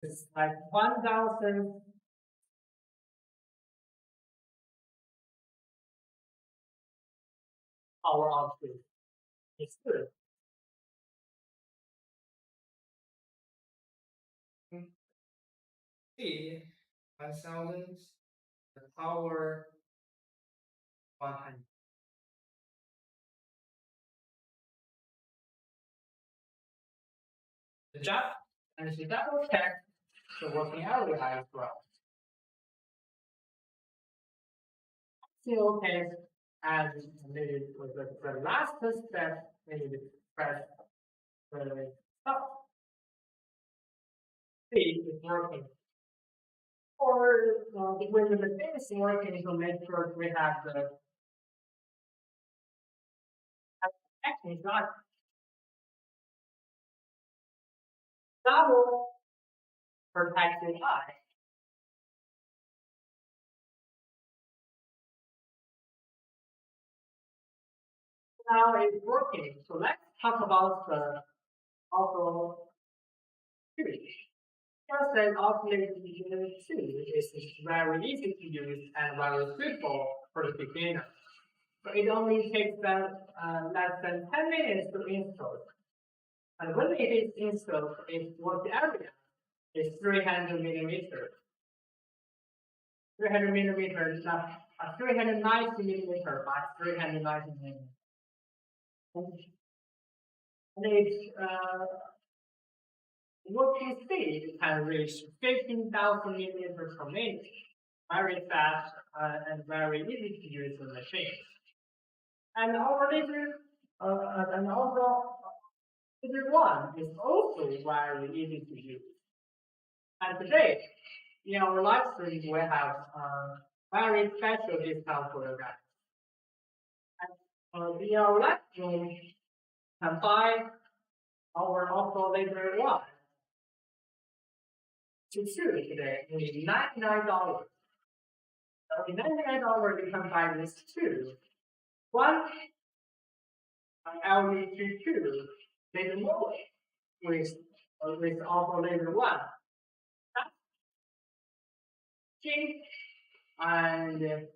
It's like 1,000 hour output. It's good. See, 1,000 the power 100. The job and the double check the working area as well. Still case and the last step we need to press the stop. See it's working. Or when the machine is working to make sure we have the action is not double protected eye. Now it's working. So let's talk about the also theory. First, an automated tool is very easy to use and very suitable for the beginner. So it only takes them less than 10 minutes to install. And when it is installed, its work area is 300 millimeters. 300 millimeters, not 390 millimeters by 390 millimeters. And its working speed can reach 15,000 millimeters per minute. Very fast and very easy to use the machine. And our and also laser one is also very easy to use. And today, in our live stream, we have very special discount for you guys. And in our live stream, you can buy our also laser one to choose today only $99. So in $99, you can buy this two. One LV22 laser mode with also laser one. That's cheap and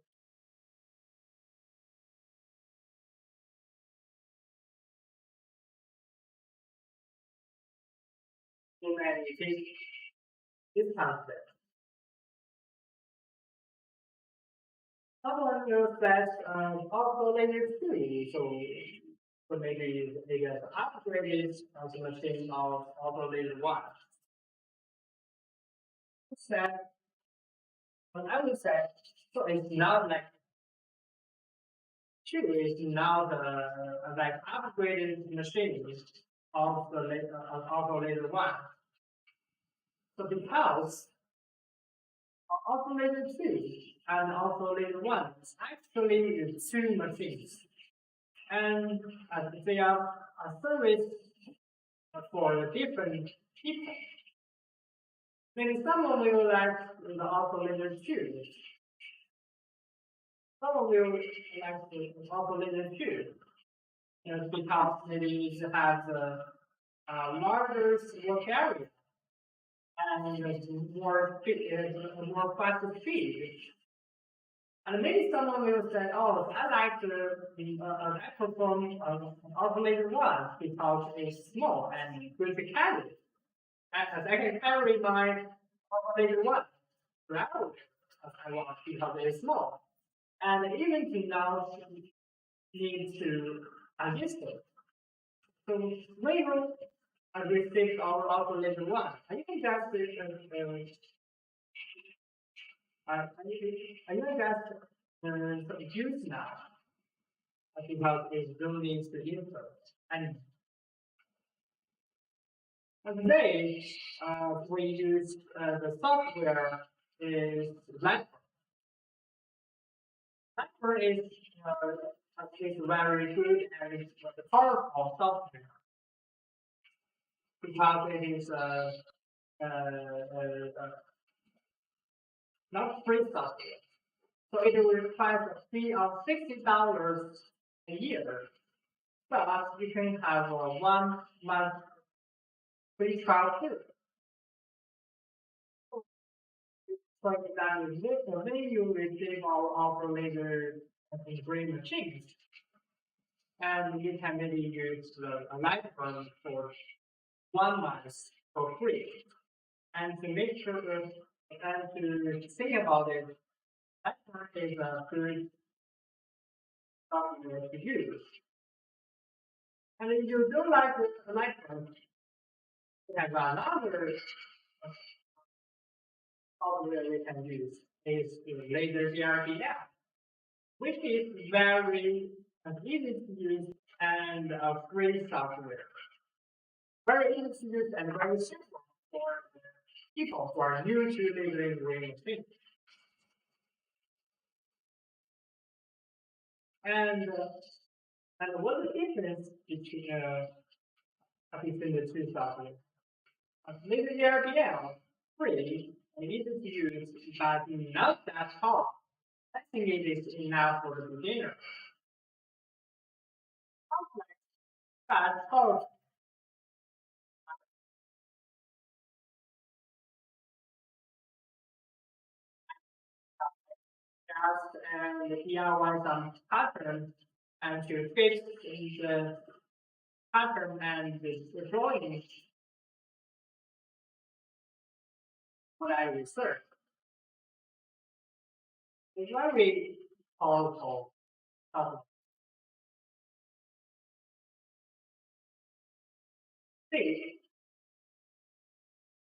humanity discount. Someone else that also later three, so maybe they get upgraded the machine of also later one. Said, but I would say, so it's not like two is now the like upgraded machine of the later also later one. So because also later two and also later one is actually two machines. And they are a service for different people. Maybe someone will like the oscillator too. Someone will like the oscillator too. Because maybe it has a larger work area and more faster speed. And maybe someone will say, oh, I like I perform oscillator one because it's small and good to carry. As I can carry my oscillator one travel as I want because it's small. And even to now need to adjust it. So when you receive our oscillator one, you can just I know that use now because it don't need to input. And today we use the software is Lightning. Lightning is very good and it's a powerful software because it is not free software. So it will require a fee of $60 a year. But you can have a 1 month free trial period. For example, when you receive our laser engraving machines, and you can maybe use a light bulb for 1 month for free. And to make sure and to think about it, light bulb is a good software to use. And if you don't like the light bulb, we have another software we can use is laser GRPL, which is very easy to use and a free software. Very easy to use and very simple for people who are new to laser engraving machine. And what the difference between the two software? Laser GRPL, free and easy to use, but not that hard. I think it is enough for the beginner. But hard just and DIY some pattern and to fix the pattern and the drawing what I research. It's very powerful. Uh, See,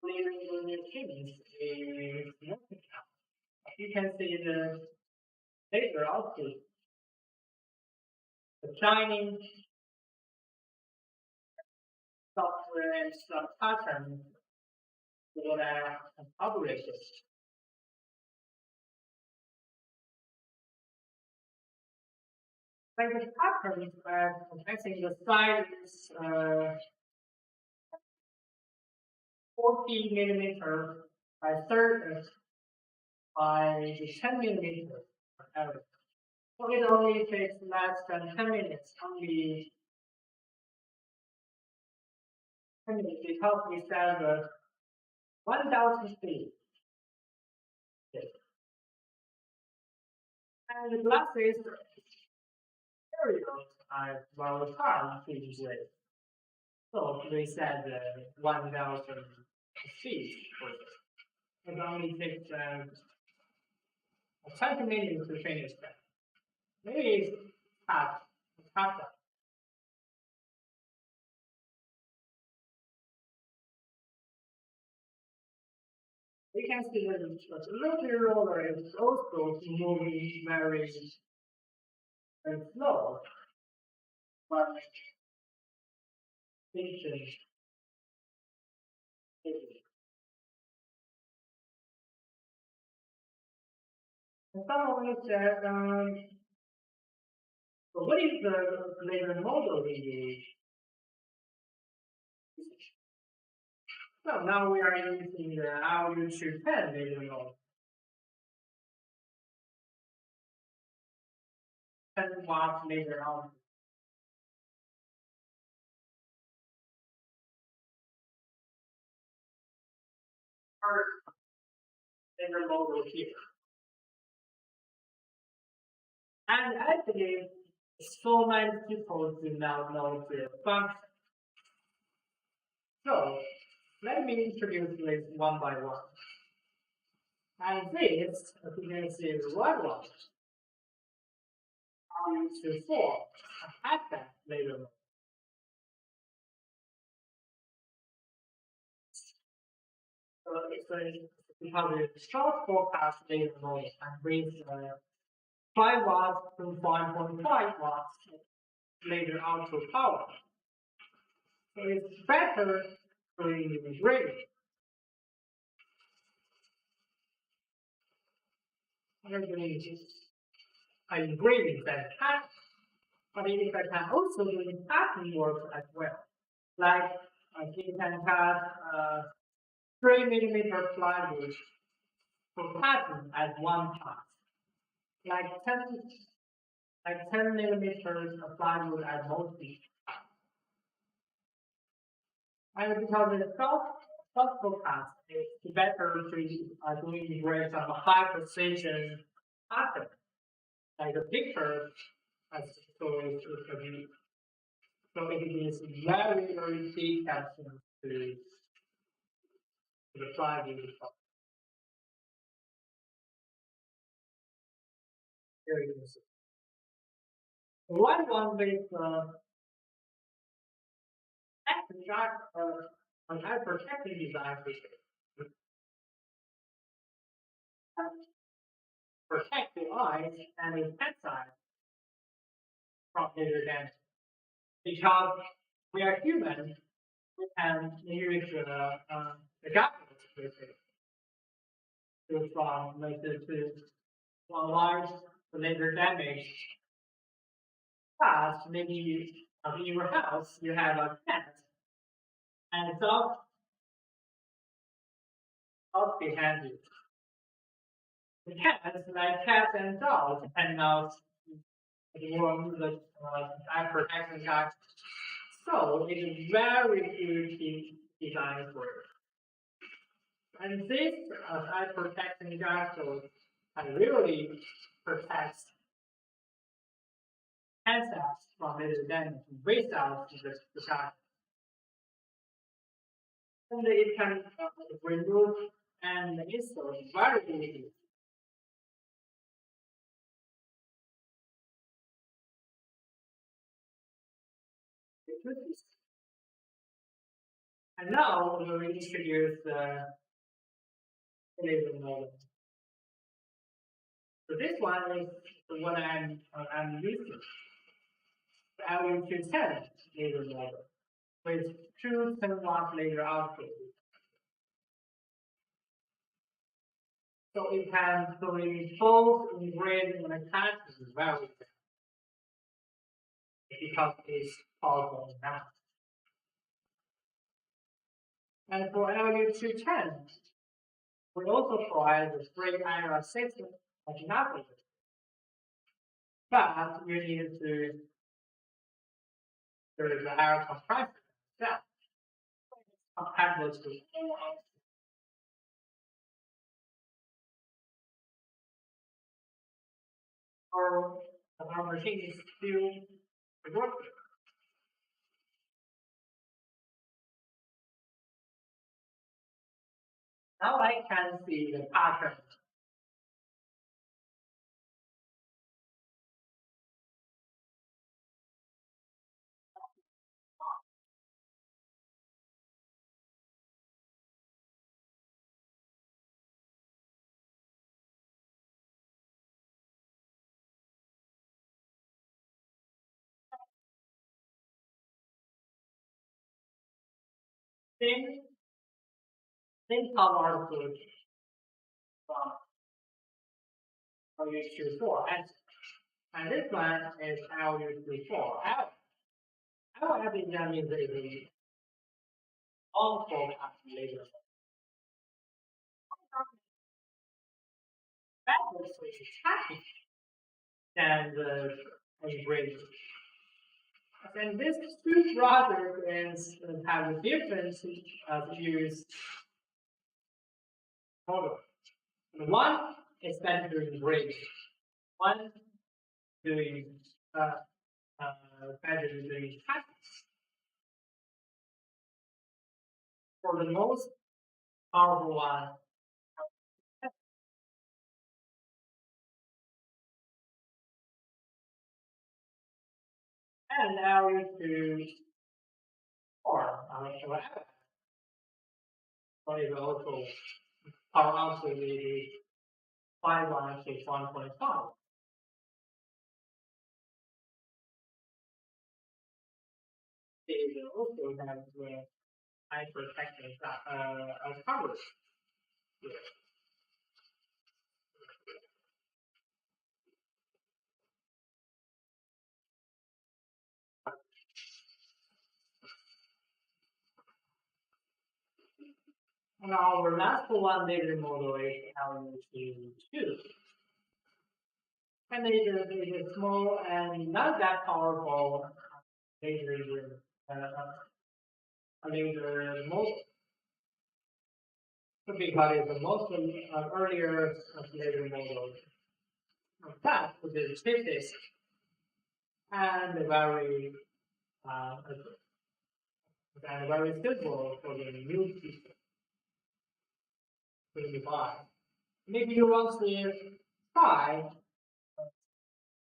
living in the things is nothing. You can see the laser output, the shining software and some pattern what I published. Like the pattern, I think the size is 40 millimeter by 30 by 10 millimeter area. So it only takes less than 10 minutes, only 10 minutes because we set 1000 feet. And the glasses materials are very hard to use. So we said 1000 feet for this. It only takes 20 minutes to finish that. Maybe it's half that. We can see that the little roller is also moving very slow, but patient. And someone said, so what is the later model we use? So now we are using the RU210 later model. 10 watts later on. First later model here. And I believe so many people do not know the function. So let me introduce this one by one. And this, as you can see, is one one. RU24 add that later on. So it's we have a short forecast later on and with 5 watts to 5.5 watts later output power. So it's better for engraving. Engraving that pattern, but it can also do pattern work as well. Like you can cut 3 millimeter plywood for pattern at one pass, like 10 millimeters of plywood at most. And because it's soft, possible task, it's better to integrate some high precision pattern, like the picture as so so it is very, very detailed to the flag in the top. Here you can see. The right one with action shot an eye protecting design feature. Protect the eyes and the pet side from laser damage. Because we are human, we can use the goggles to from like to avoid the laser damage. But maybe in your house you have a cat and dog behind you. The cats, like cats and dogs, depending on the room, the eye protection guard. So it's very good design for it. And this eye protection guard so really protects handsets from laser damage without the guard. And it can remove and install very easily. And now we will introduce the laser model. So this one is the one I'm using. The LU210 laser model with two 10-watt laser output. So it can doing both engraving and attaching very well because it's powerful enough. And for LU210, we also provide the free IR system of navigator. But you need to there's the air compressor itself. Compatible to or our machine is still working. Now I can see the pattern. Thin, thin color good from LU24. And this one is LU24. Our epigram is a all forecast later. That was happy and great. And this two brother is have a difference use model. One is better doing great. One doing better doing happiness. For the most powerful one, and now we to or whatever. So it also power out to the 5161.5. They will also have the eye protection coverage. And our last one laser model is LU2. And laser is a small and not that powerful laser laser model. because it's the most earlier later model of that, which is cheapest and very uh, very suitable for the new people to buy. Maybe you want to try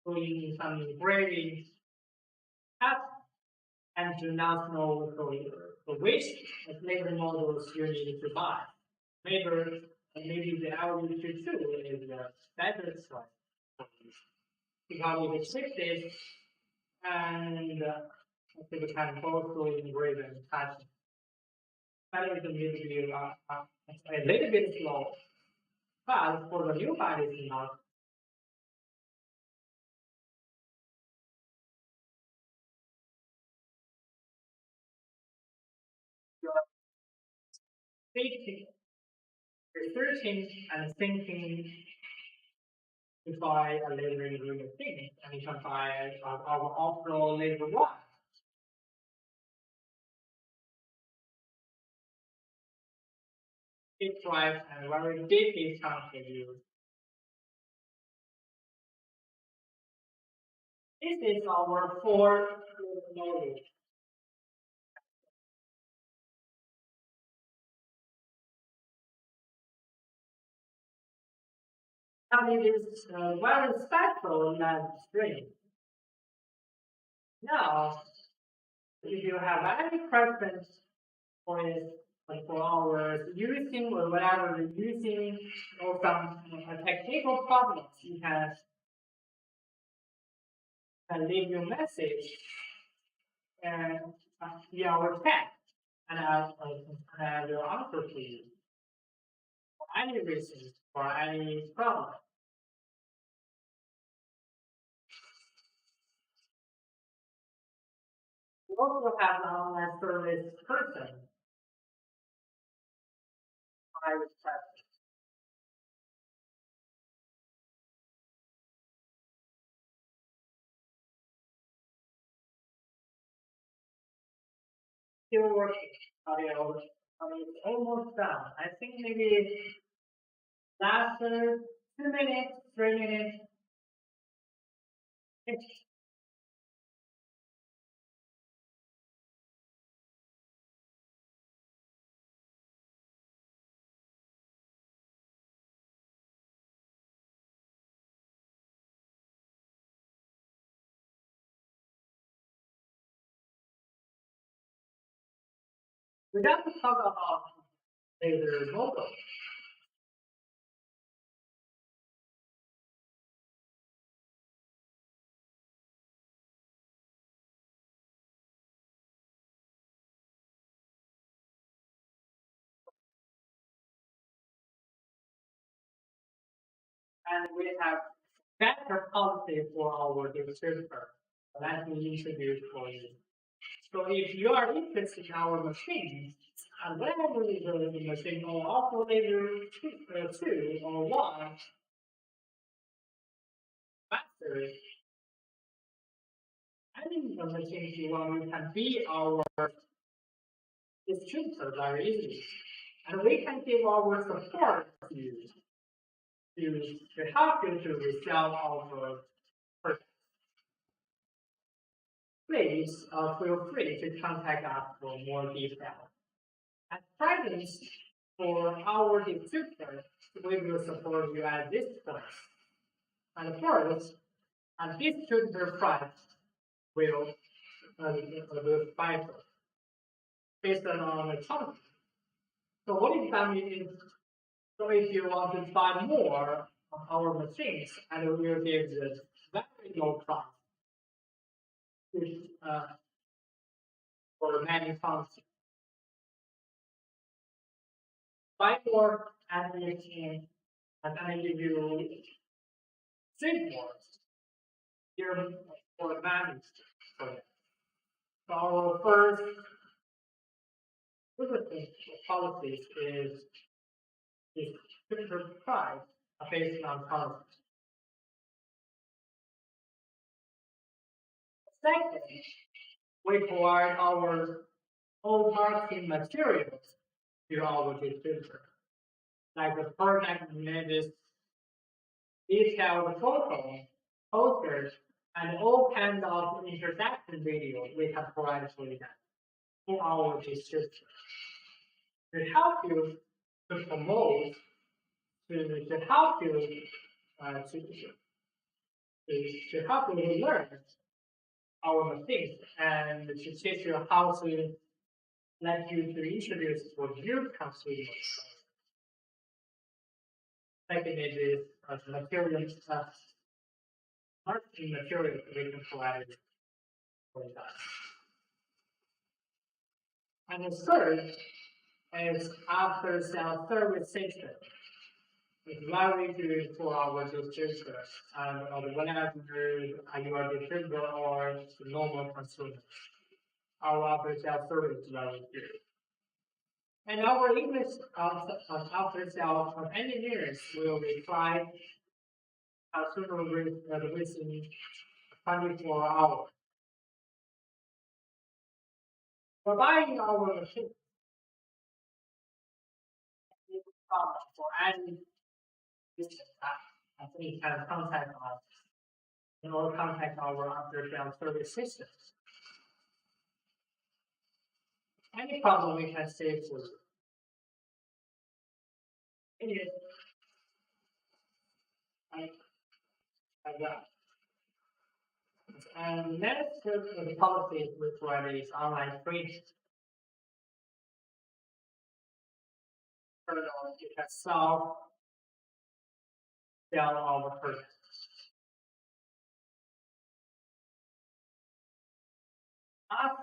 doing some engraving at and do not know which later models you need to buy. Maybe the LU22 is the better choice for you because it is shifted and it can both do engrave and touch. That is a little bit slow, but for the new body it's not. You're thinking, researching and thinking to buy a later ingredient thing, and you can buy our off-road later one. It drives and very big discount for you. This is our four model. And it is very special that string. Now, if you have any questions for it, like for our using or whatever you're using, or some technical problems, you can leave your message and via our chat, and I will answer to you for any reason, for any problem. We also have an online service person. I request still working. It's almost done. I think maybe last 2 minutes, 3 minutes. We got to talk about laser model, and we have better policy for our distributor. Let me introduce for you. So if you are interested in our machine, and whenever you go to the machine or operator two or one master, any of the machines you want, you can be our distributor very easily. And we can give our support to you to help you to resell our product. Please feel free to contact us for more details. At present, for our distributor, we will support you at this point. And first, and distributor price will spike based on the company. So what it means is, so if you want to buy more of our machines, and we will give the very low price which, for many functions. Buy more and machine, and then give you six more here for managed project. So our first business policy is different price based on policy. Second, we provide our own marketing materials to our distributor. like the project images, detailed photos, posters, and all kinds of interaction videos we can provide for you in our district to help you to promote, to help you to help you to learn our mistakes and to teach you how to let you to introduce for your consumers. Second is materials, marketing materials we can provide for that. And the third is after sales service system. It's very good for our distributors and whenever you are a distributor or normal consumer. Our after sales service is very good. And our English after sales engineers will reply consumer within 24 hours. Providing our machine for any business I think you can contact us or contact our after sales service systems. Any problem we can save for you. It is like that. And next, the policies we provide is online training. You can sell our products. Us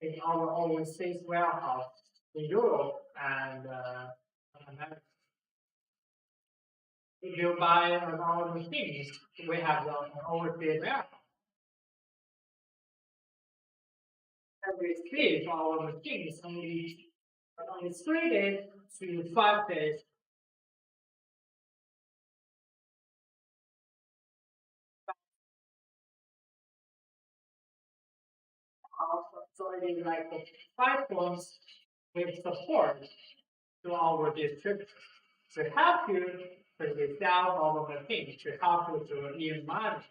in our overseas warehouse in Europe and America. If you buy our machines, we have an overseas warehouse. Every stage our machines only 3 days to 5 days. So it is like 5 months with support to our distributors to help you to sell our machines, to help you to earn money.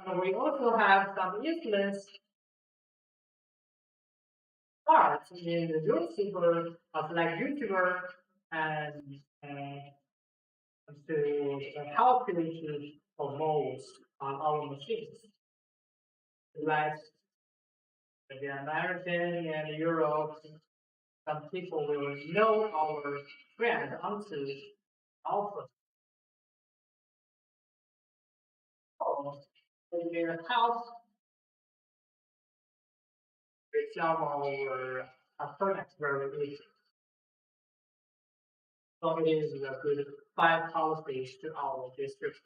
And we also have some influence parts in the YouTuber, like YouTuber, and to help you to promote on our machines. Like the American and Europe, some people will know our brand onto our phone. They will help with some our products very easy. So it is a good 5 policies to our district.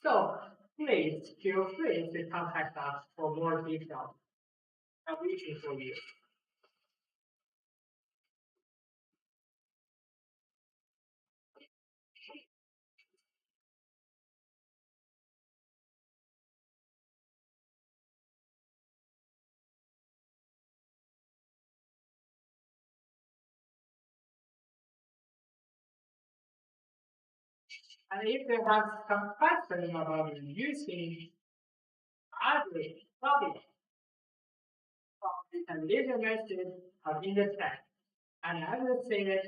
So please feel free to contact us for more details. I'm reaching for you. And if you have some questions about using other products, you can leave a message in the chat, and I will see it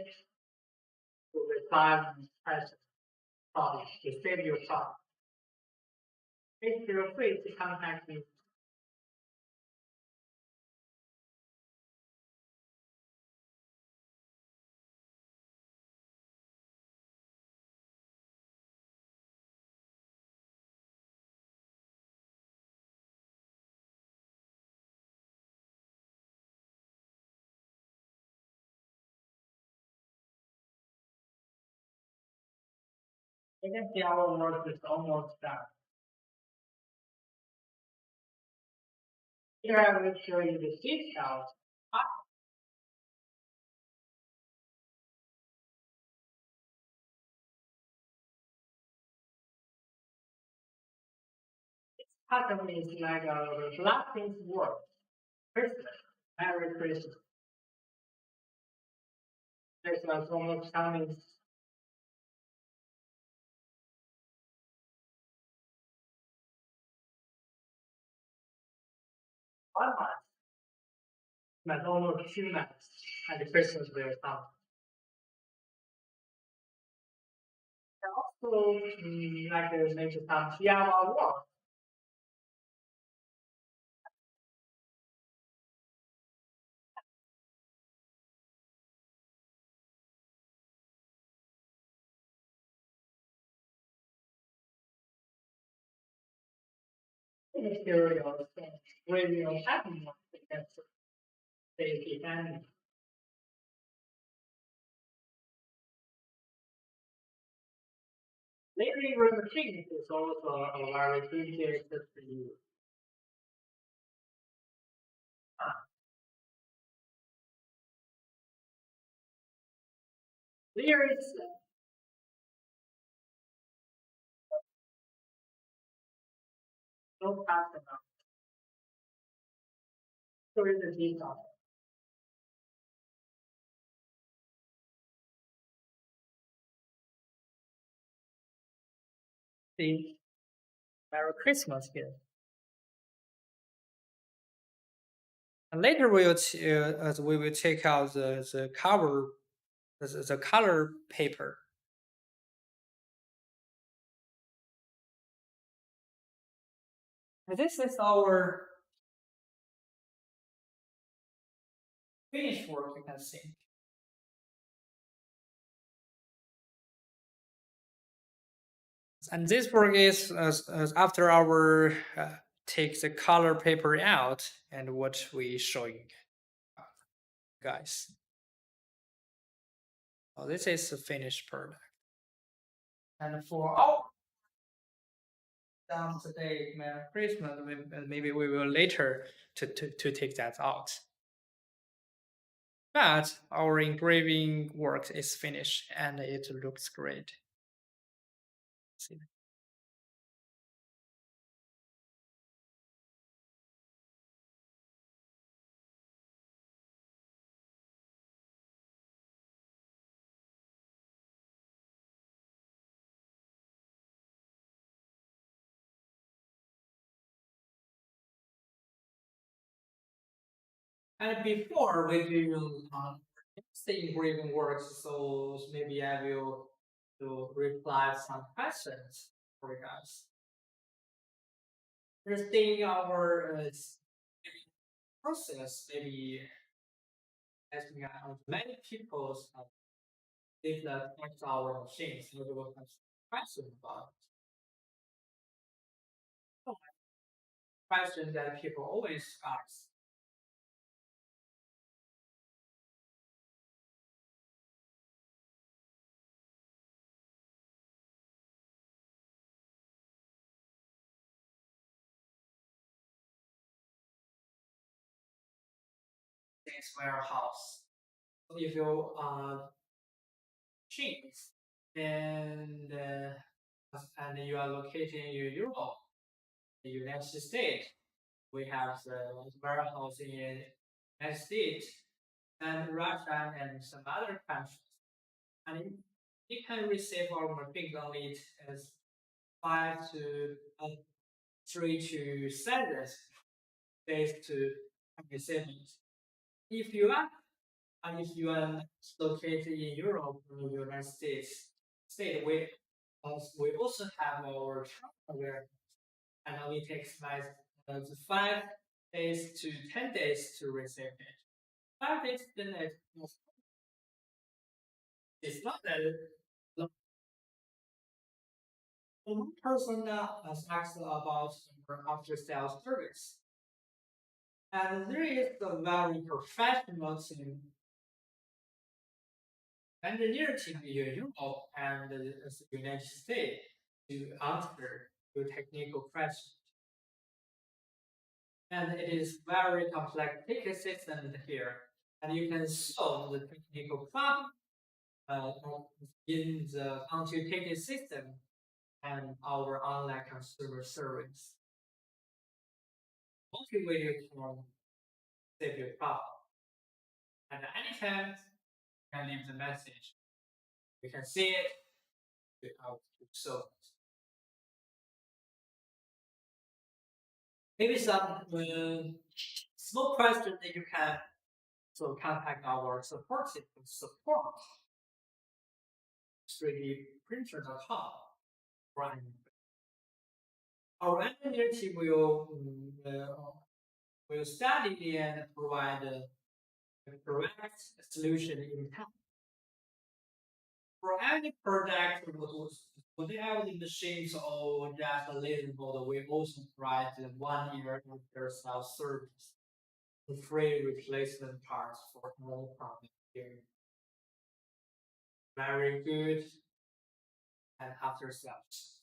to reply to questions problem to save your problem. Please feel free to contact me. You can see our work is almost done. Here I will show you the details. Pattern is like a blessings word. Christmas. Merry Christmas. There's almost coming 1 month, but almost 2 months, and the Christmas will come. And also, like maybe some Java work. Materials and radio happening because they depend. Layering room machine is also a very good system to use. There is no pattern of storing the data. See, Merry Christmas here. And later we will take out the cover, the color paper. And this is our finished work, you can see. And this work is as after our take the color paper out and what we showing guys. Oh, this is the finished product. And for our done today, Merry Christmas, maybe we will later to take that out. But our engraving work is finished and it looks great. See. And before we do the engraving works, so maybe I will to reply some questions for you guys. First thing, our process, maybe asking many people if that affects our machines, maybe we'll have some questions about it. So, question that people always ask. This warehouse. So if you machines and you are located in Europe, the United States, we have the warehouse in United States and Russia and some other countries. And you can receive our machines only as 3 to 7 days to receive it. If you are if you are located in Europe or United States, we also have our hardware, and it takes like 5 days to 10 days to receive it. 5 days, then it's not that long. One person has asked about after sales service, and there is a very professional team engineer team in Europe and the United States to answer your technical questions. And it is very complex ticket system here. And you can solve the technical problem uh, in the onto ticket system and our online consumer service. Motivate you can save your problem. And anytime can leave the message. You can see it without so maybe some small question that you can so contact our support system support 3dprinter.com. Right. Our engineer team will study and provide the correct solution in time. For any project, would they have the machines or just a little model, we also provide the 1 year after sales service, the free replacement parts for all product here. Very good and after sales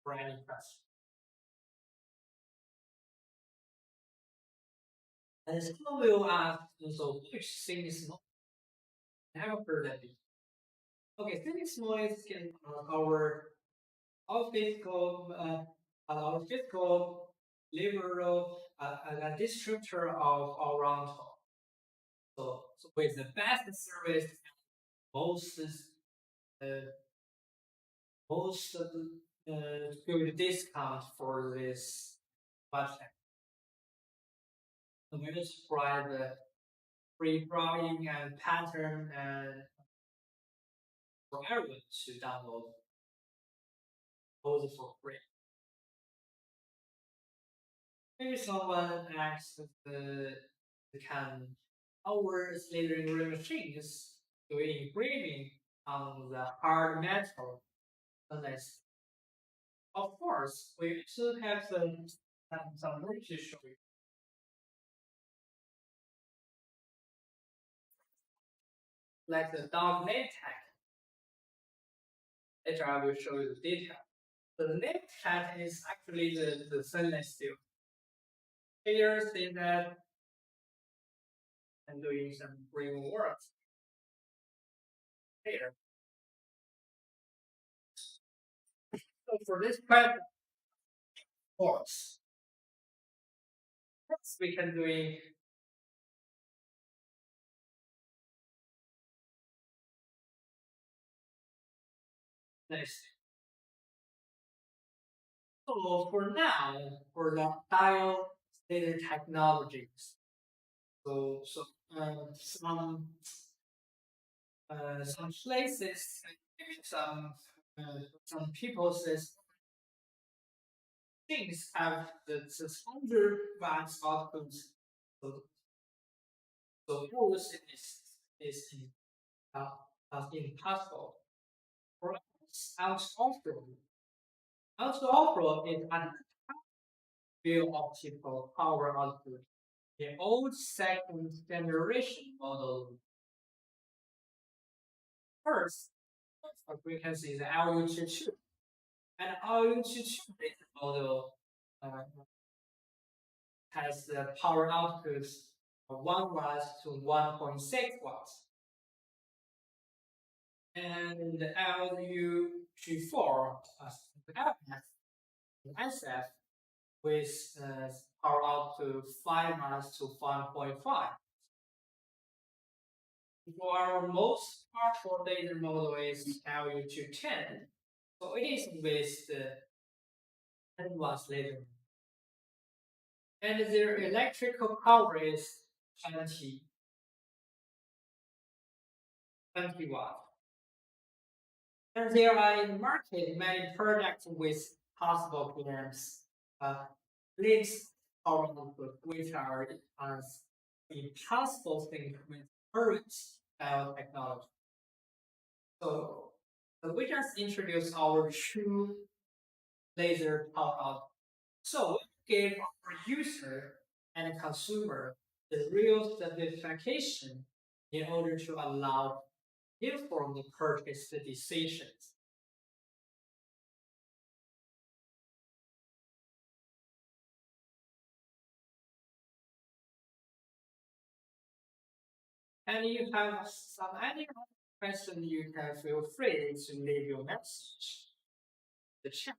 for any question. And someone will ask, so which thing is not? I haven't heard that before. Okay, physics noise can our physical liberal a distributor of our round. So with the best service, most uh, most good discount for this website. So we just provide the free drawing and pattern and for everyone to download those for free. Maybe someone asks can our layering machines do engraving on the hard metal unless of course we should have some room to show you. Like the dog name tag. Later I will show you the detail. The name tag is actually the stainless steel. Here see that I'm doing some green works here. So for this part, course, we can doing this. So for now, for the dial data technologies, so some places, some people says things have the 600 watts output. So, so yours is uh, impossible. For us, out-of-road is an real optical power output. The old second generation model first, as we can see, the LU22. And LU22 model uh, has the power output of 1 watt to 1.6 watts. And the LU24 SF with power output 5 watts to 1.5. For our most powerful laser model is LU210. So it is with the 10 watts laser. And their electrical power is 20 watts. And there are in the market many products with possible PMs, leads power output, which are as impossible thing with current biotechnology. So, we just introduced our true laser power output. So we gave our user and consumer the real specification in order to allow informed purchase decisions. And if you have some any question, you can feel free to leave your message in the chat.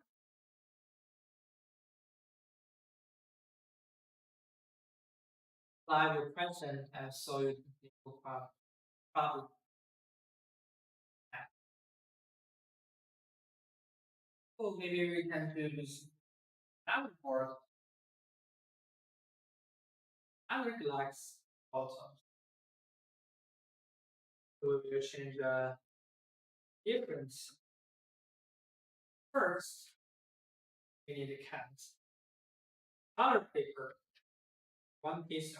Live your question and so you can Probably. Well, maybe we can choose that or I would relax also. So we will change the difference. First, we need a cat. Color paper, one piece.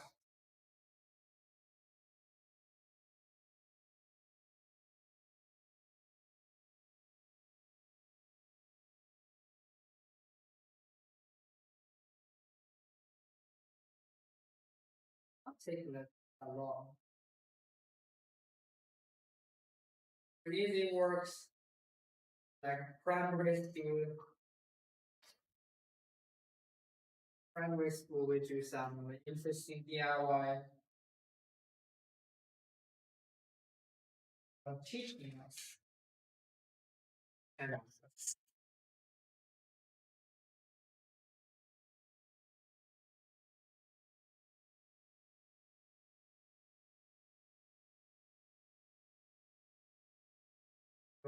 I'll take that along. Easy works like primary school, we do some interesting DIY of teaching us. And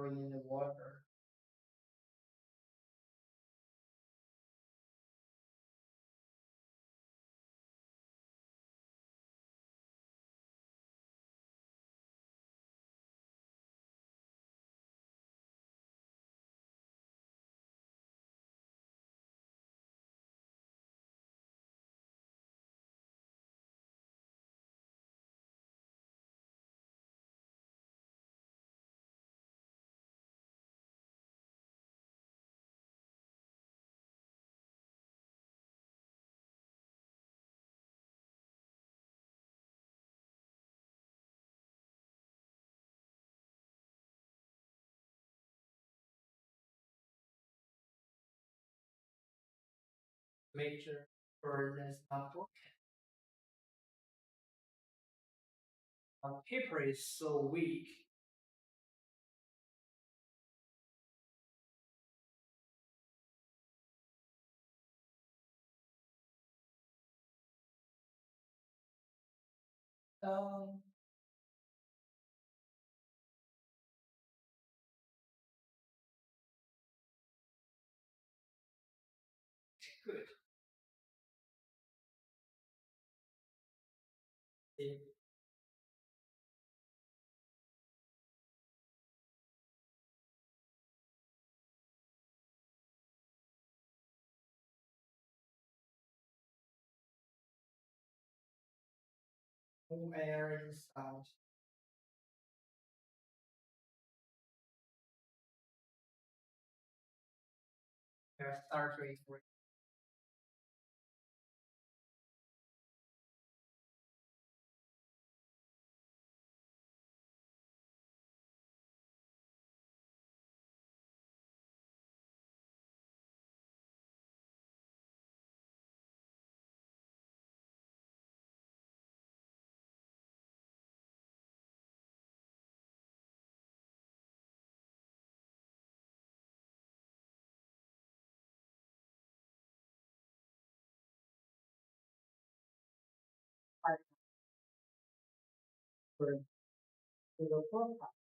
going in the water. Make sure for this not work. Paper is so weak. Um, good. The whole air is out. There's start rate for for the forecast.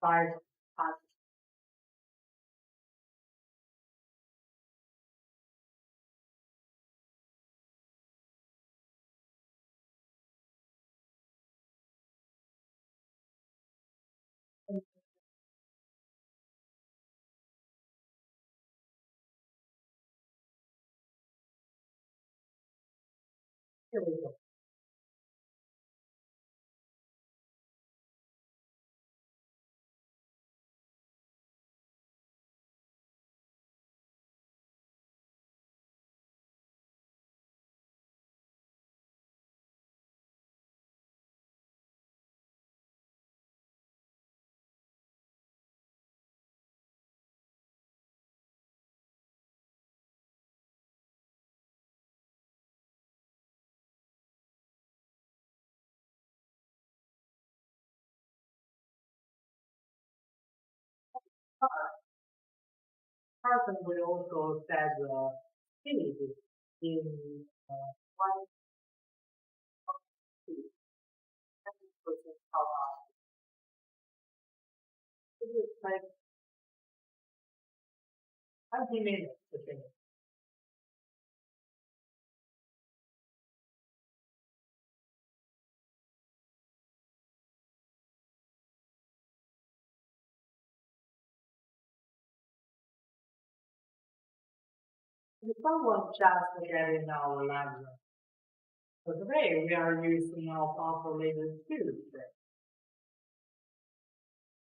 five times. Here we go. Carson will also said speed in one speed, 20% power. This is like 20 minutes to finish. If someone just getting our library, so today we are using our calculator too. The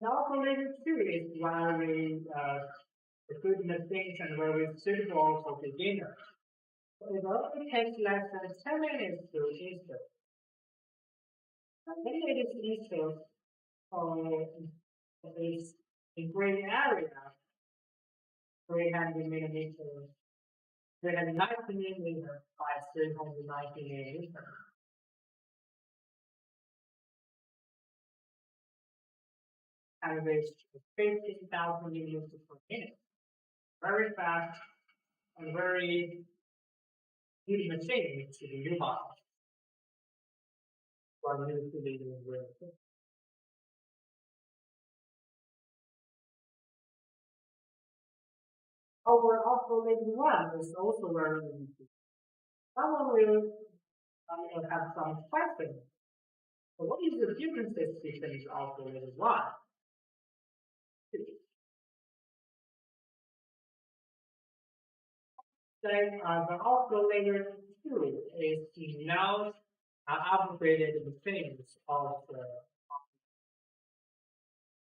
calculator too is very good machine and very suitable for beginners. So it only takes less than 10 minutes to install. And then it is installed is in gray area, 300 millimeter, 390 millimeter by 390 millimeter. And with 15,000 millimeters per minute. Very fast and very good machine to the new box. For new to the new. Our oscillating one is also very easy. Someone will have some questions. So what is the differences between the oscillating one? Then the oscillator two is now upgraded machines of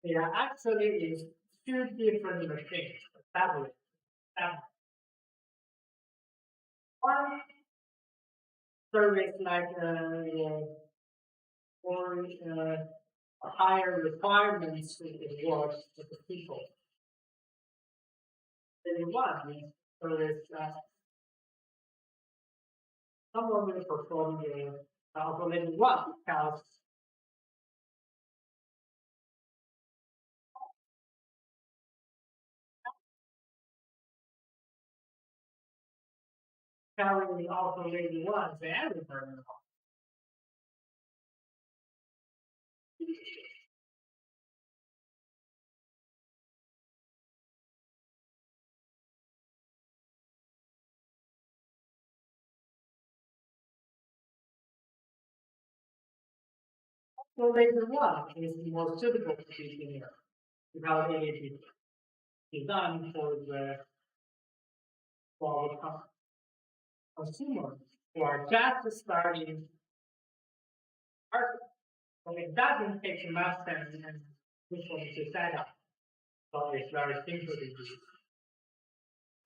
they are actually is two different machines established. One service like for higher requirements in work with the people. Then one is service someone will perform the calculated one because carrying the calculated one to every terminal. So laser one is more suitable to engineer because it is designed for the consumer who are just starting art. So it doesn't take much time and useful to set up. So it's very simple to use.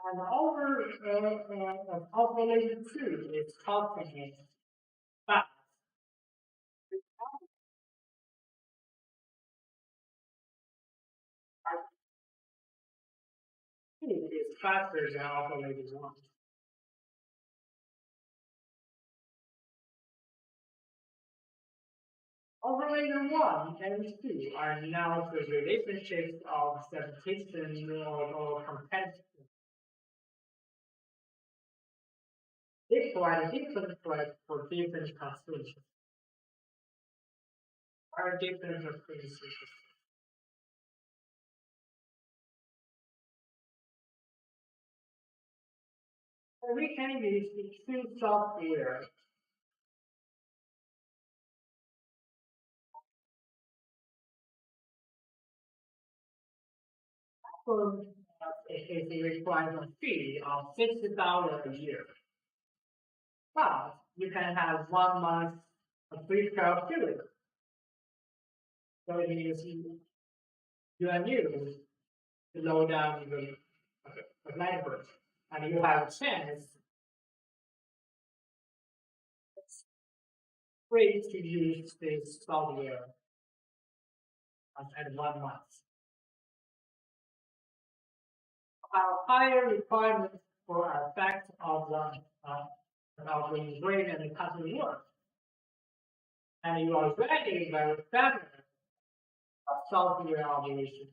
And over also laser two is costing fast. It is faster than also laser one. Operator one and two are now the relationships of substitution or competition. They provide different threats for different consumers. Are different consumers. We can use the two software for is a requirement fee of $60 a year. But you can have 1 month of free trial period. So it means you are new to load down the library and you have a chance free to use this software at 1 month. Our higher requirements for our fact of the brain and the custom work. And you are ready very better software operation.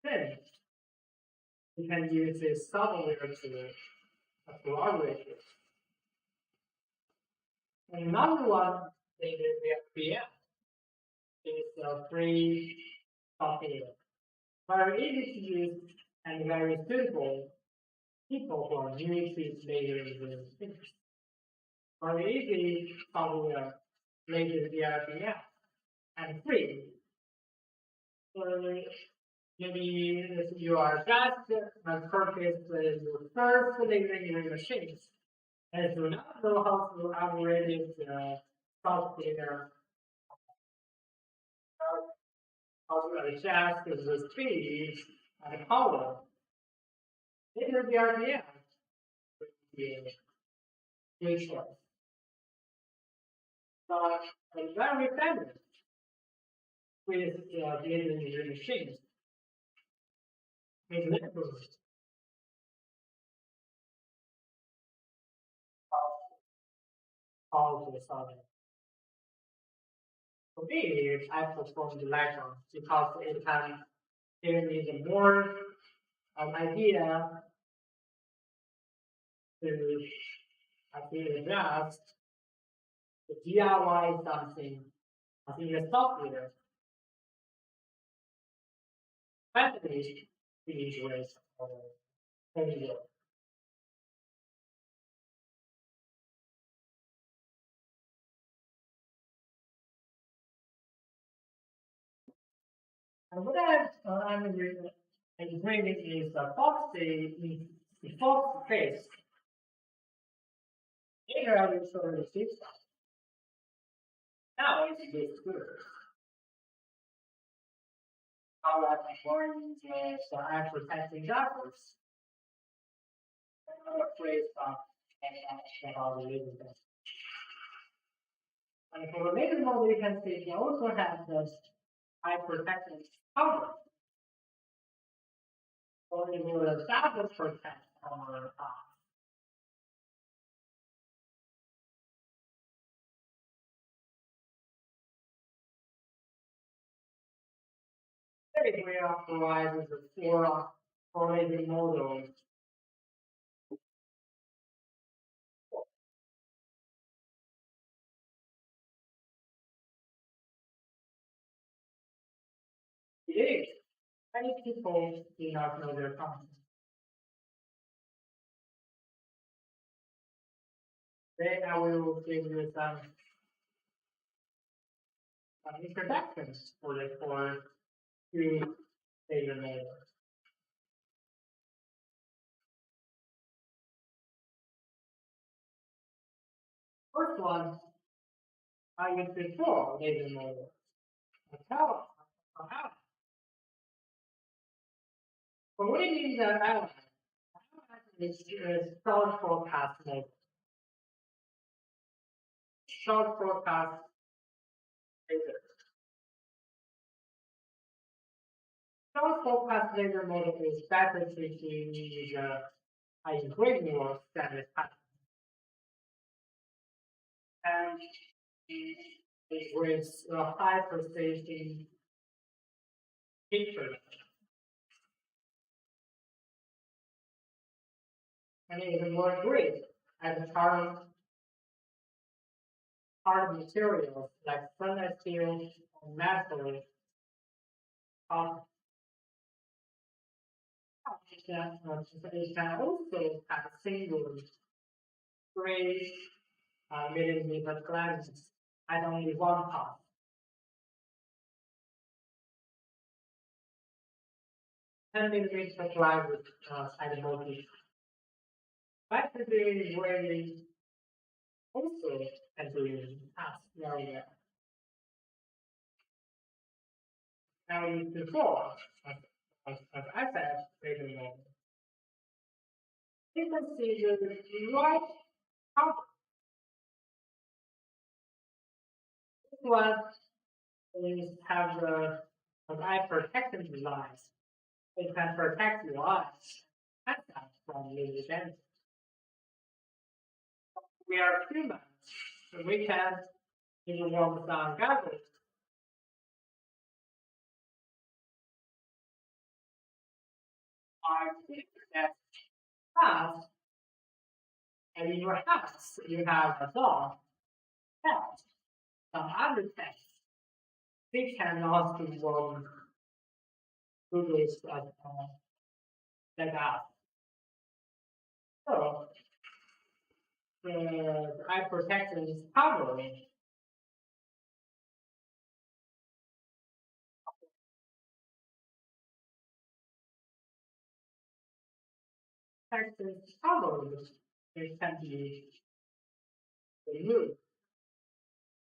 Then you can use this software to operate it. And another one is the FBM. It's a free software. Very easy to use and very suitable people who are new to later in the things. Very easy software related to the FBM and free. So maybe if you are just purchased your first labeling machines and do not know how to operate software, how to adjust the speed and power, later the RPM would be a good choice. But it's very famous with labeling machines. It's never powerful software. For me, I perform the Lightroom because it can give me the more idea to actually adjust the DIY something in the software, especially these ways of video. And what I'm bringing is the Fox face. Later I will show you this stuff. Now it's this good. How I'm going is I'm protecting drivers. I'm not afraid of about the living things. And for the later mode, you can see we also have this high protection cover. So it will double protect our we are providing the four living models. It is. Many people do not know their content. Then I will give you some introductions for two data models. First one, I used before data model. How? For what it means that I is short forecast model. Short forecast data. Short forecast data model is better to use a framework than the pattern. And it with a high precision picture. And it is more great at hard materials like stainless steel and metal. It can also have single 3 millimeter glasses at only one pass. 10 millimeter glasses at multi. Nitrogen really also can be passed very well. Now before, as I said, later on, you can see the right cover. This one is have the eye protection device. It can protect your eyes and that from UV damage. We are humans, so we can use warm sun goggles. I think that fast, and in your house you have a dog, cat, some other pets. They can also warm Google's like us. So the eye protection is covering protection covers it can be removed.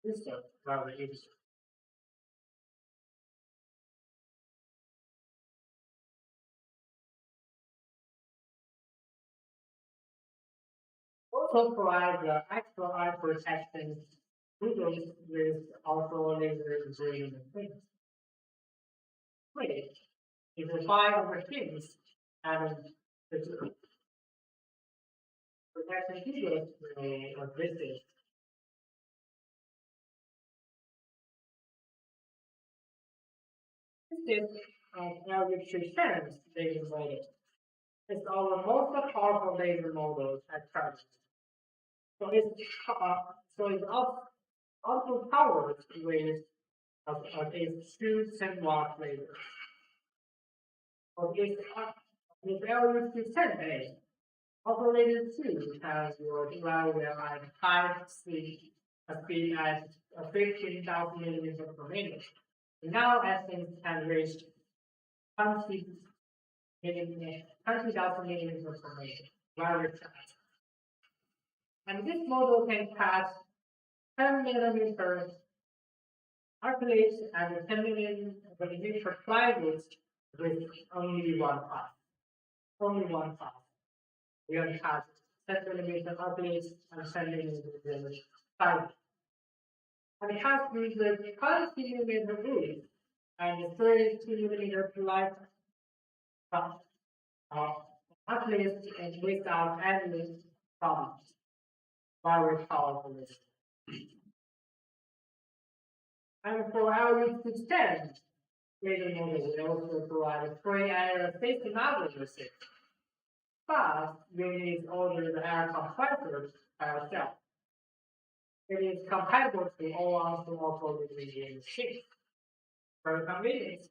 This is very easy. Also provide the extra eye protection Googles with also laser vision things. Wait, if you find other things and the protection Googles will visit. This is average returns laser model. It's our most powerful laser model at present. So it's also powered with a 2 10-watt laser. So this LU210A operated 2 has your Drinkware at high speed, a speed at 15,000 millimeters per minute. Now as things can reach 20 20,000 millimeters per minute, very fast. And this model can cut 10 millimeters acrylic and 10 millimeter plywood with only one pass. Only one pass. We can cut 10 millimeter acrylic and 10 millimeter plywood. And it has with the 20 millimeter wood and 32 millimeter plywood. At least and without any problems. Very powerful. And for our use to stand, laser model will also provide a free air safety nozzle. But you need to order the air compressor by yourself. It is compatible to all on-store operating machines. Very convenient.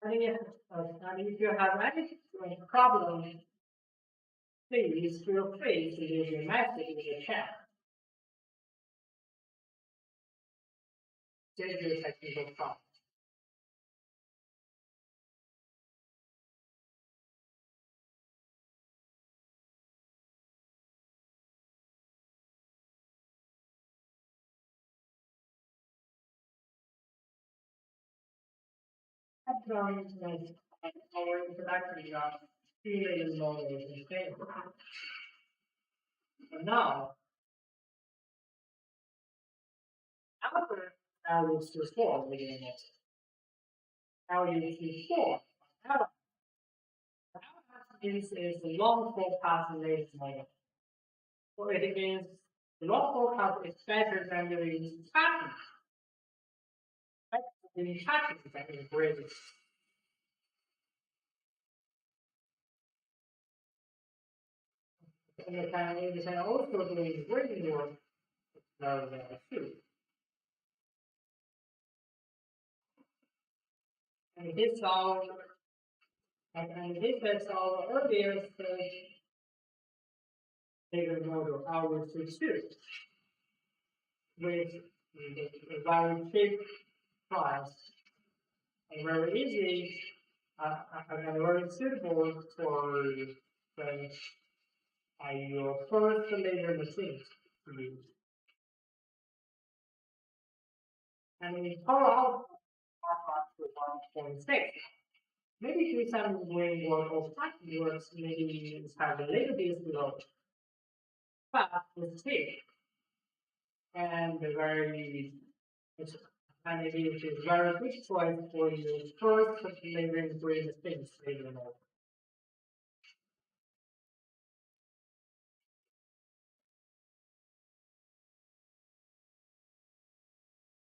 And if you have any problem, please feel free to leave your message in the chat. Change your technical problem. That's our introductory two-layer model in favor. So now, after LU24 beginning it, LU24, this is the long forecast laser model. So it means the long forecast is better than the tracking. The tracking that is great. And you can also do grading work too. And this all and this is our earliest data model, our two, with the very cheap price and very easy and very suitable for the your first layer machine to use. And in total output to 1.6. Maybe do some doing work or typing works, maybe have a little bit below. But it's still and very and it is a very good choice for your first layering grade things later on.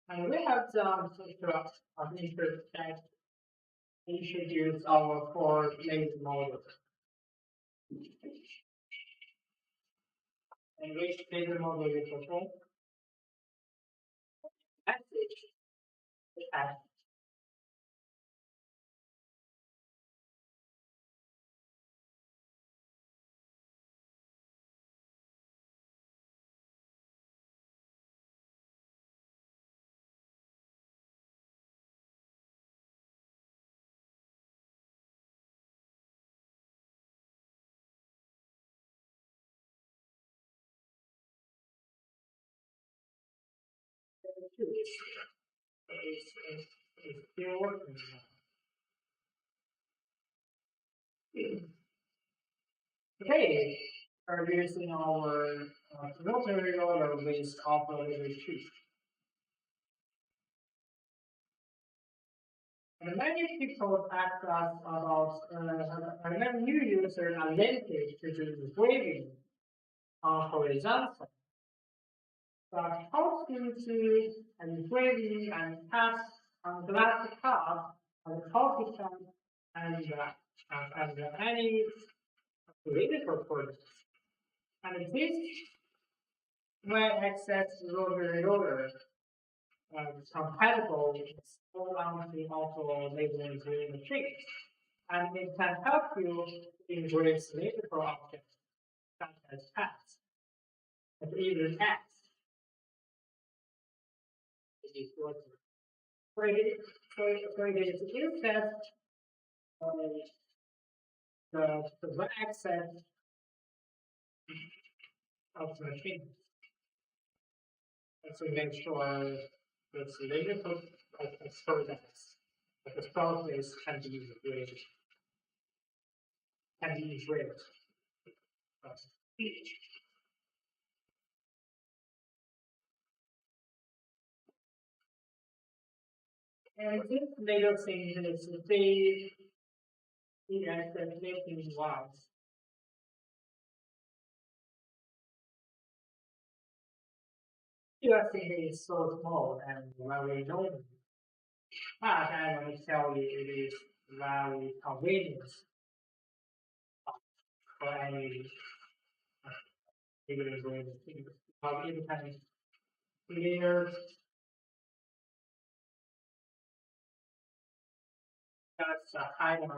And we have some structure of interest that introduce our four layer model. And which layer model is okay? Message. It's still working. Okay, are using our military order based off of the truth. And many people ask us about a new user identity to do the grading, for example. But how to and grading and pass on glass cup and coffee cup and any related purpose. And this when access loader compatible with full boundary also labeling during the tree. And it can help you integrate label objects such as paths and even X. It is working. So it is instead the access of the machine. And to make sure that the label of the products that the process can be integrated. Can be integrated. And this later thing is the access making wise. Your thing is so small and very known. But I want to tell you it is very convenient for any bigger brain thing. Because it can clear just a kind of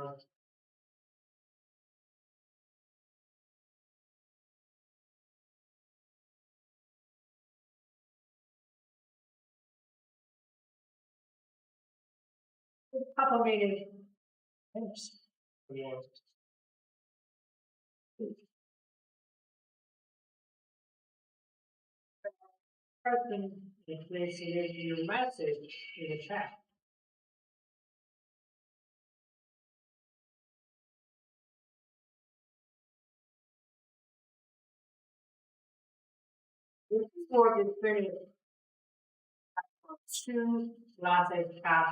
couple minutes. Yeah. Person, please leave your message in the chat. This work is finished. Two latte cup.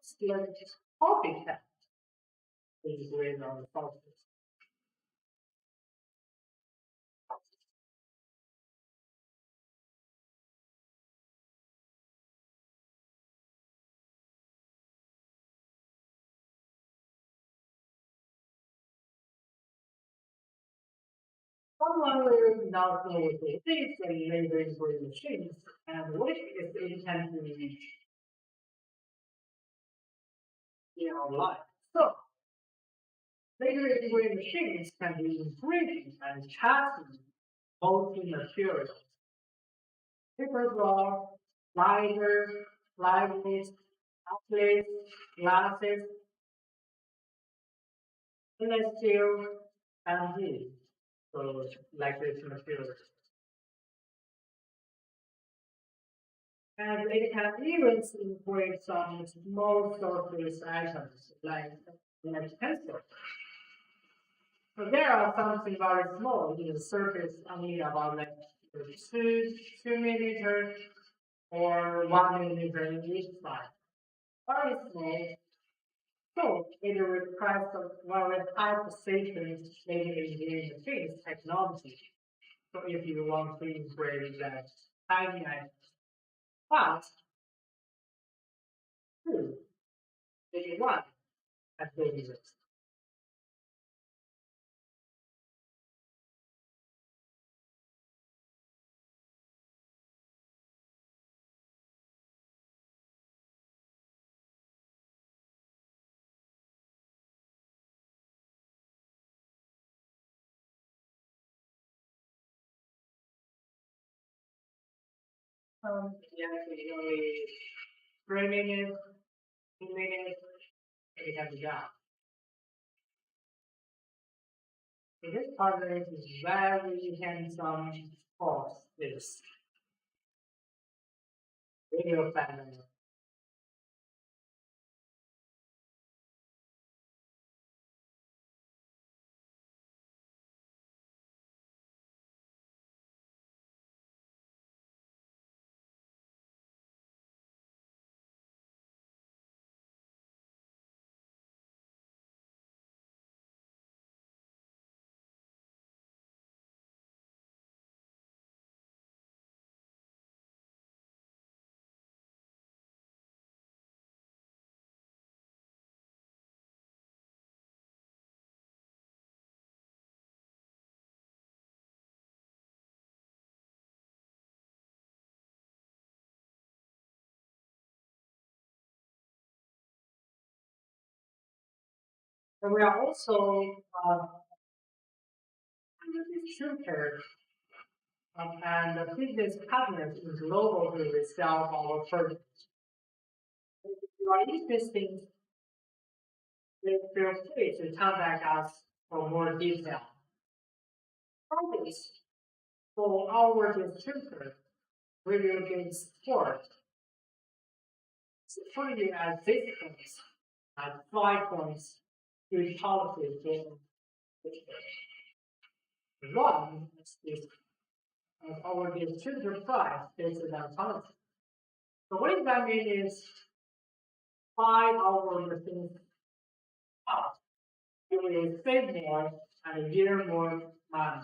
Still coffee cup is great on the process. Someone will now know what it is and labor with machines and what is intended in our life. So, labor with machines can be improving and casting multi materials. Paper block, lighters, libraries, outlets, glasses, stainless steel, and wood. So, like this materials. And it can even include some small surface items like pencil. So there are something very small in the surface, only about like two millimeter or 1 millimeter in each side. Very small. So it requires a very high precision in engineering machines technology. So if you want to engrave that tiny item, but two, maybe one at the users. Yeah, only 3 minutes, 2 minutes, it can be done. So this partner is very hands-on course, this video family. And we are also distributors and the business partners in global to resell our products. If you are interested, then feel free to contact us for more detail. Always, for our distributor, we will give support. Support you at this point, at 5 points, to policy for one is our distributor price based on policy. So what that means is buy our machine cost. You will save more and year more money.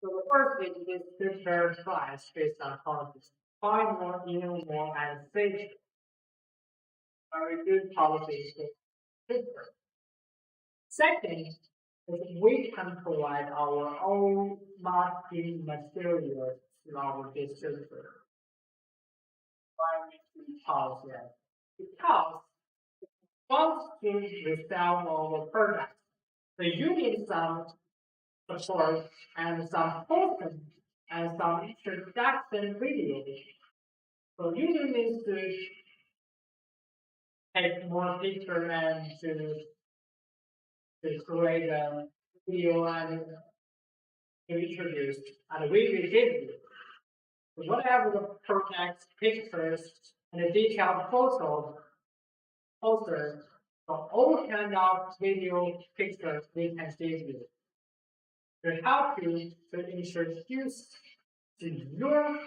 So the first thing is distributor price based on policy. Buy more, year more, and save very good policies for distributor. Second, is we can provide our own marketing materials to our distributor. Why we do policy? Because once we sell our products, the you need some support and some posting and some introduction videos. So you need to take more picture and to create a video and to introduce, and we will give you whatever the project pictures and the detailed photos, posters, so all kind of video pictures we can give you to help you to introduce to your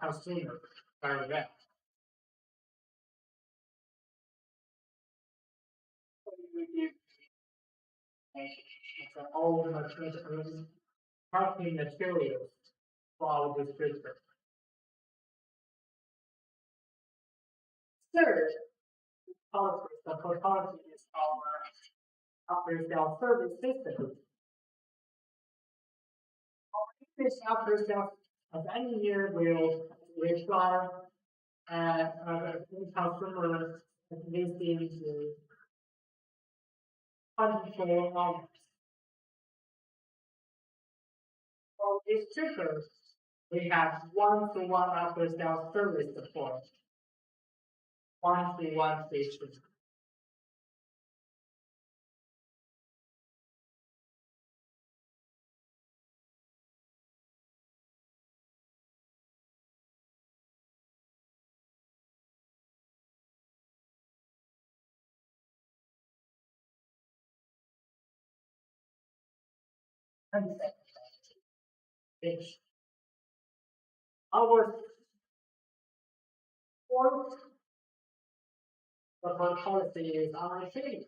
consumer very well. So we give all the marketing materials for our distributor. Third, policy. The policy is our after sales service system. This after sales of any year will respond customers visiting to 24 hours. For these triggers, we have one-to-one after sales service support, one-to-one feature. And it's our fourth support policy is our fee.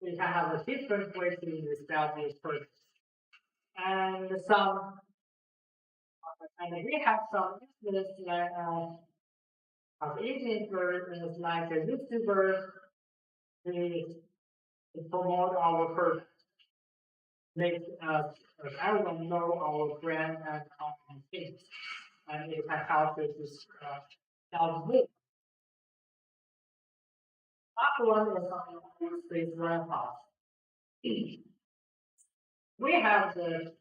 We can have a different way to establish purchase. And some, and we have some business like of influencers like a YouTuber to promote our product, make everyone know our brand and our things, and it can help us to sell more. That one is on space warehouse. We have the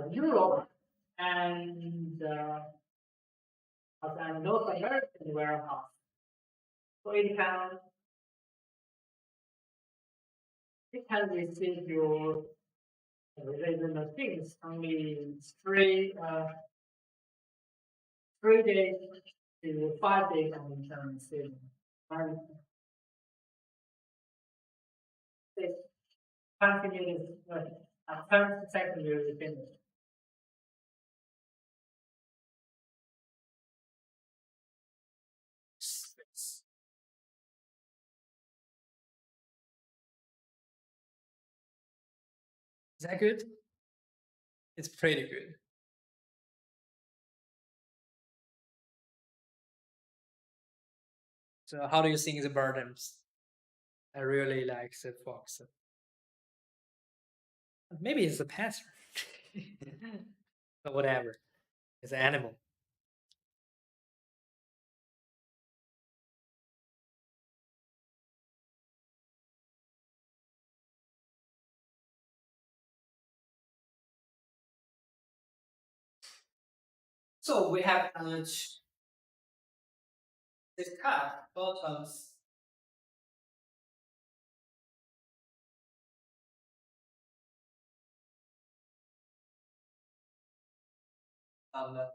Europe and North American warehouse. So it can receive your related things only 3 days to 5 days on the term saving. And this 20 minutes, 30 seconds will finish. Is that good? It's pretty good. So how do you think the burdens? I really like the fox. Maybe it's a panther. But whatever. It's an animal. So we have discussed bottoms on the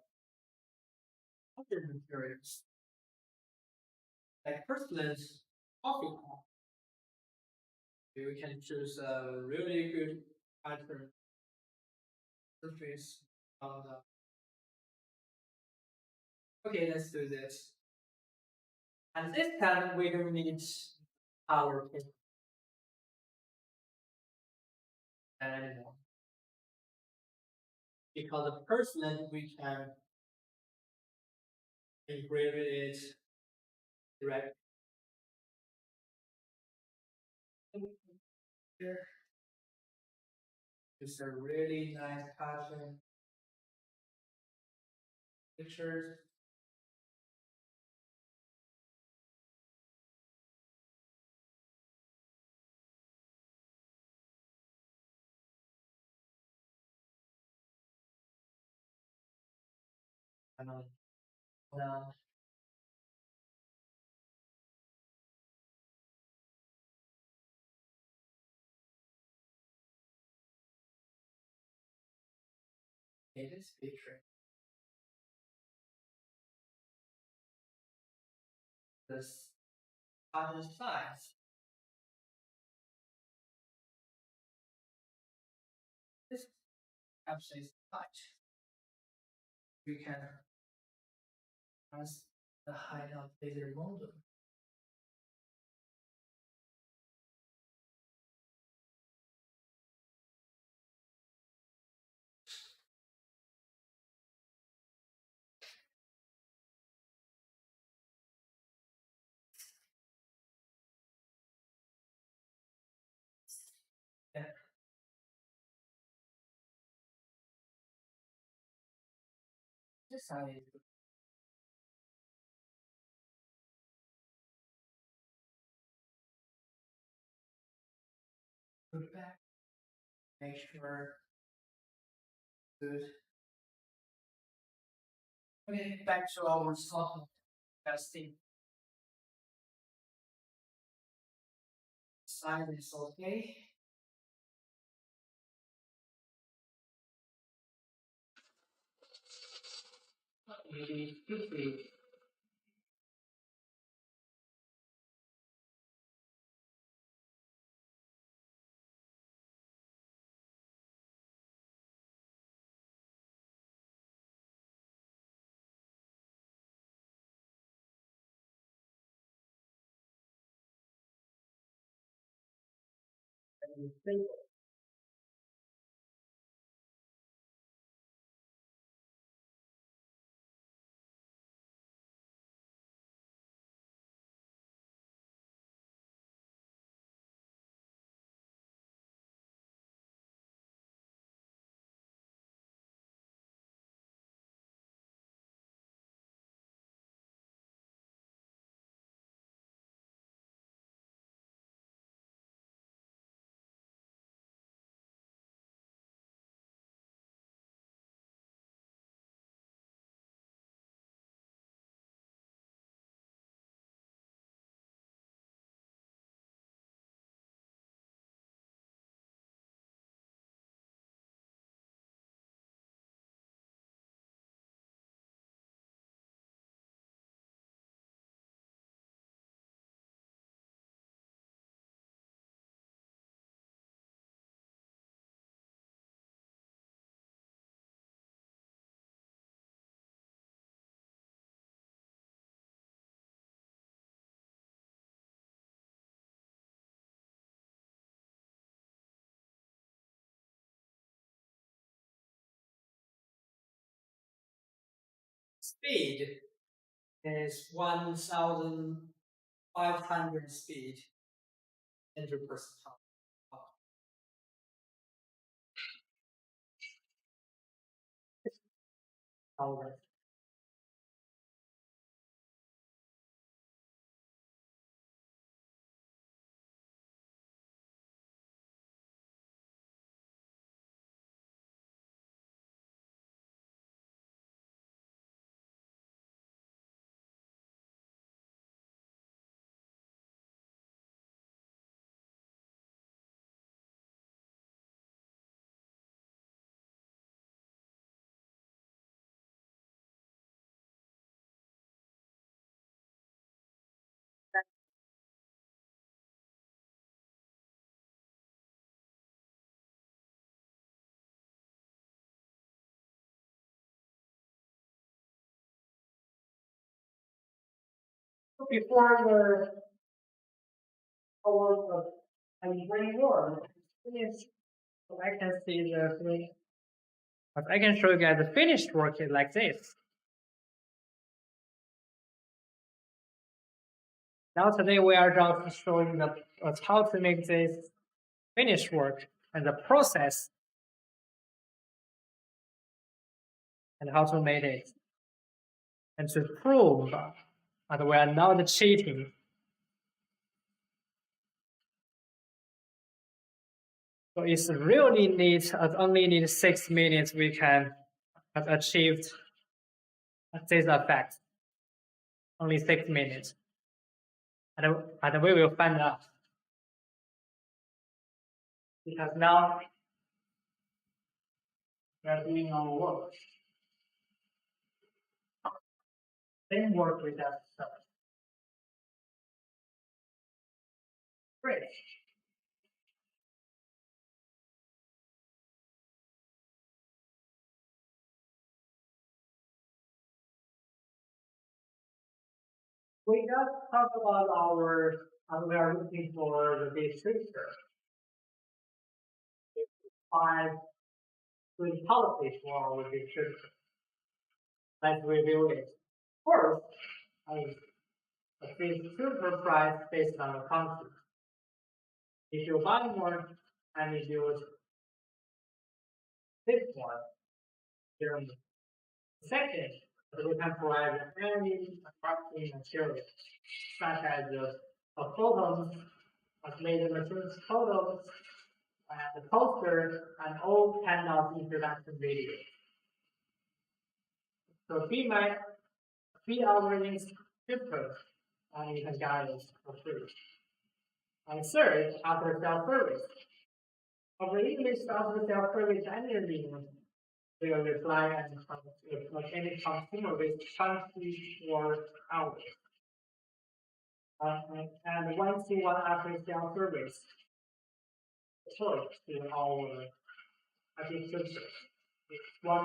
other materials. Like porcelain coffee cup. We can choose a really good pattern surface on the. Okay, let's do this. And this time we don't need our pin anymore. Because the porcelain we can engrave it directly here. It's a really nice pattern pictures. And now it is picture. This pattern size. This actually is touch. We can press the height of laser model. decided to put back, make sure good. Okay, back to our soft testing. Side is okay. Maybe 50. Speed is 1,500 speed, 100%. However, before the hour of brain work, finish, so I can see the finish. But I can show you guys the finished work is like this. Now today we are just showing how to make this finished work and the process and how to make it and to prove that we are not cheating. So it's really neat, only need 6 minutes we can have achieved this effect. Only 6 minutes. And we will find out. Because now we are doing our work. Same work with that stuff. Great. We just talked about we are looking for the big picture. 5 good policies for our big picture. Let's review it. First, a fixed super price based on the country. If you buy more and if you this one, Germany. Second, So we can provide any marketing material, such as photos, laser machines photos, and the poster, and all kind of introduction videos. So be our instructor, and you can guide us for free. And third, after self-service. Our English after self-service engineering will reply and any consumer with 24 hours. And once you want after self-service, talk to our agriculture. It's one